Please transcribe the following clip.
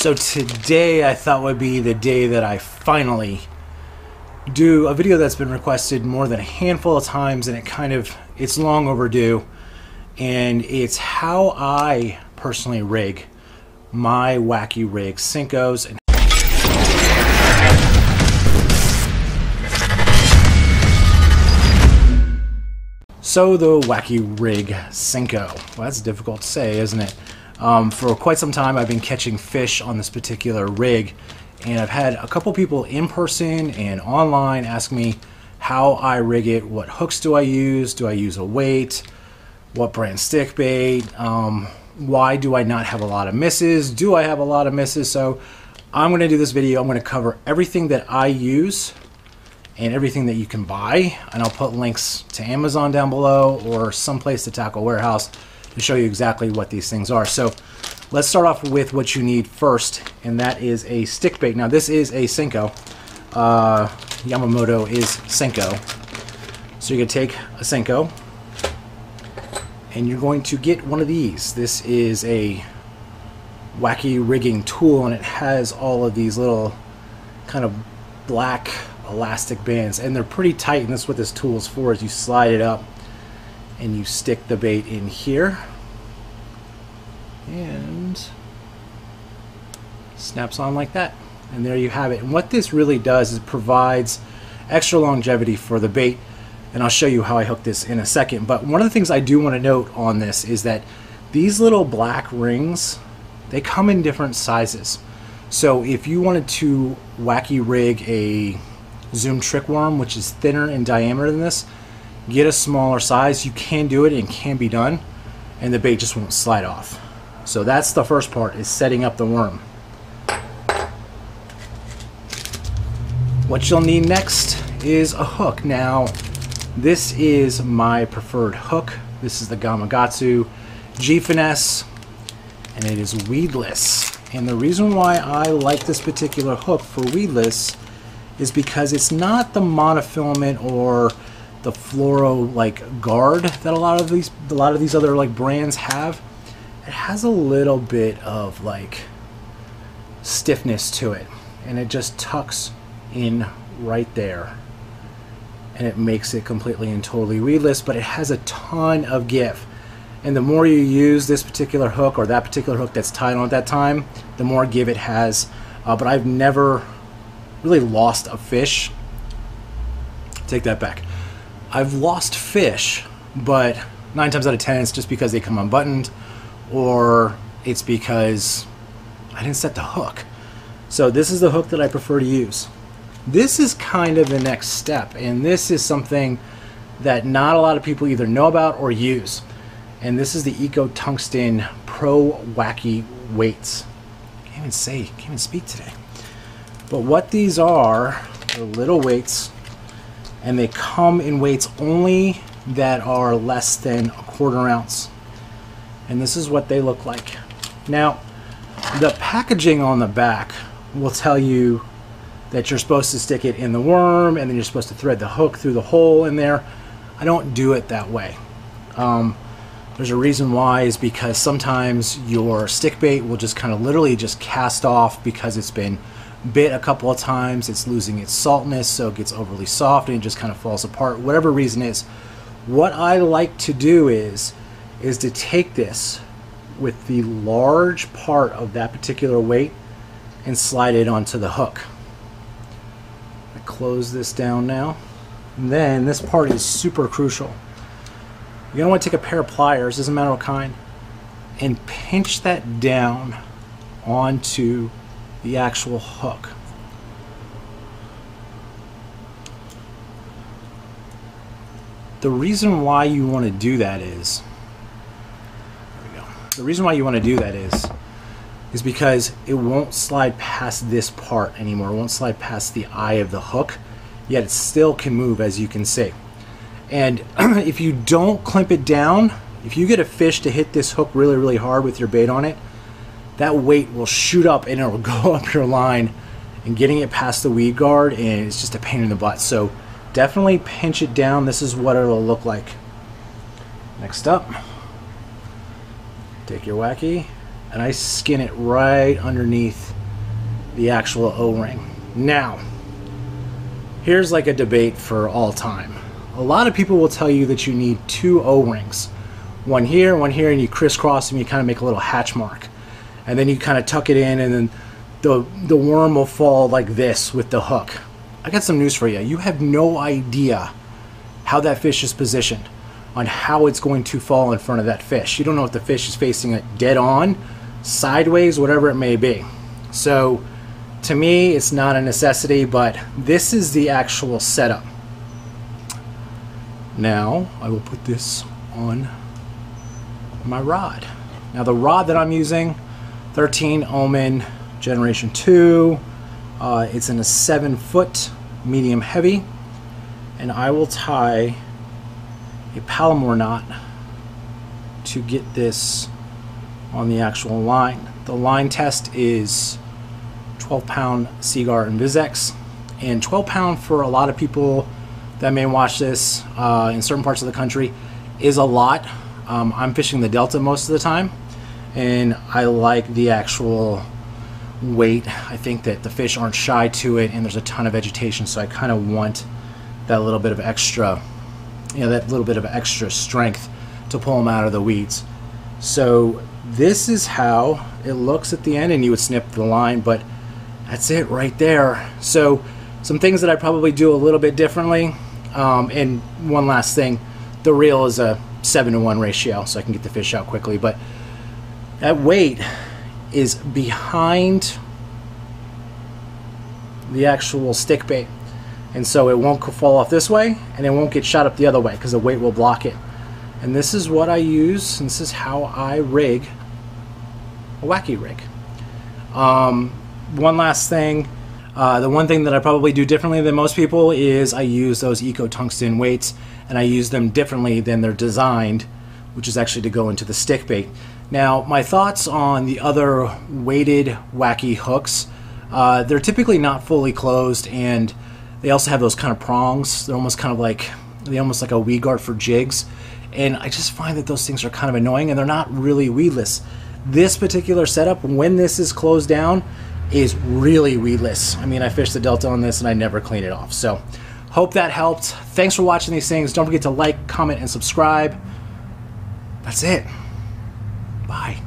So today I thought would be the day that I finally do a video that's been requested more than a handful of times, and it's long overdue, and it's how I personally rig my Wacky Rig Senkos. And so the Wacky Rig Senko, well, that's difficult to say, isn't it? For quite some time I've been catching fish on this particular rig, and I've had a couple people in person and online ask me how I rig it, what hooks do I use a weight, what brand stick bait, why do I not have a lot of misses, do I have a lot of misses. So I'm going to do this video, I'm going to cover everything that I use and everything that you can buy, and I'll put links to Amazon down below or someplace to Tackle Warehouse to show you exactly what these things are. So let's start off with what you need first, and that is a stick bait. Now this is a Senko. Yamamoto is Senko. So you're going to take a Senko and you're going to get one of these. This is a wacky rigging tool, and it has all of these little kind of black elastic bands, and they're pretty tight, and that's what this tool is for, is you slide it up and you stick the bait in here and snaps on like that, and there you have it. And what this really does is it provides extra longevity for the bait, and I'll show you how I hook this in a second. But one of the things I do want to note on this is that these little black rings, they come in different sizes. So if you wanted to wacky rig a zoom trick worm, which is thinner in diameter than this, get a smaller size. You can do it and can be done, and the bait just won't slide off. So that's the first part, is setting up the worm. What you'll need next is a hook. Now this is my preferred hook. This is the Gamakatsu G Finesse, and it is weedless. And the reason why I like this particular hook for weedless is because it's not the monofilament or the fluoro like guard that a lot of these other like brands have. It has a little bit of like stiffness to it, and it just tucks in right there, and it makes it completely and totally weedless, but it has a ton of give. And the more you use this particular hook, or that particular hook that's tied on at that time, the more give it has. But I've never really lost a fish. Take that back. I've lost fish, but 9 times out of 10 it's just because they come unbuttoned, or it's because I didn't set the hook. So this is the hook that I prefer to use. This is kind of the next step, and this is something that not a lot of people either know about or use. And this is the Eco Tungsten Pro Wacky Weights. Can't even speak today. But what these are little weights, and they come in weights only that are less than 1/4 ounce. And this is what they look like. Now, the packaging on the back will tell you that you're supposed to stick it in the worm, and then you're supposed to thread the hook through the hole in there. I don't do it that way. There's a reason why, is because sometimes your stick bait will just kind of literally just cast off because it's been bit a couple of times, it's losing its saltness, so it gets overly soft and it just kind of falls apart, whatever reason is. What I like to do is to take this with the large part of that particular weight and slide it onto the hook. I close this down now, and then this part is super crucial. You're going to want to take a pair of pliers, doesn't matter what kind, and pinch that down onto the actual hook. The reason why you want to do that is, the reason why you want to do that is because it won't slide past this part anymore. It won't slide past the eye of the hook, yet it still can move, as you can see. And if you don't clamp it down, if you get a fish to hit this hook really, really hard with your bait on it, that weight will shoot up and it will go up your line, and getting it past the weed guard, and it's just a pain in the butt. So definitely pinch it down. This is what it'll look like. Next up, take your wacky, and I skin it right underneath the actual O-ring. Now, here's like a debate for all time. A lot of people will tell you that you need 2 O-rings. One here, and you crisscross them, you kind of make a little hatch mark. And then you kind of tuck it in, and then the worm will fall like this with the hook. I got some news for you. You have no idea how that fish is positioned, on how it's going to fall in front of that fish. You don't know if the fish is facing it dead on, sideways, whatever it may be. So to me, it's not a necessity, but this is the actual setup. Now I will put this on my rod. Now the rod that I'm using, 13 Omen Generation 2. It's in a 7-foot medium heavy, and I will tie a Palomar knot to get this on the actual line. The line test is 12-pound Seaguar and Vizex, and 12-pound for a lot of people that may watch this in certain parts of the country is a lot. I'm fishing the Delta most of the time, and I like the actual weight. I think that the fish aren't shy to it, and there's a ton of vegetation, so I kind of want that little bit of extra, that little bit of extra strength to pull them out of the weeds. So this is how it looks at the end, and you would snip the line, but that's it right there. So some things that I probably do a little bit differently, and one last thing, the reel is a 7-to-1 ratio, so I can get the fish out quickly, but that weight is behind the actual stick bait, and so it won't fall off this way, and it won't get shot up the other way because the weight will block it. And this is what I use, and this is how I rig a Wacky Rig. One last thing, the one thing that I probably do differently than most people is I use those Eco Tungsten weights, and I use them differently than they're designed, which is actually to go into the stick bait. Now, my thoughts on the other weighted Wacky hooks, they're typically not fully closed, and they also have those kind of prongs. They're almost like a weed guard for jigs, and I just find that those things are kind of annoying, and they're not really weedless. This particular setup, when this is closed down, is really weedless. I mean, I fished the Delta on this and I never clean it off. So hope that helped. Thanks for watching these things. Don't forget to like, comment, and subscribe. That's it. Bye.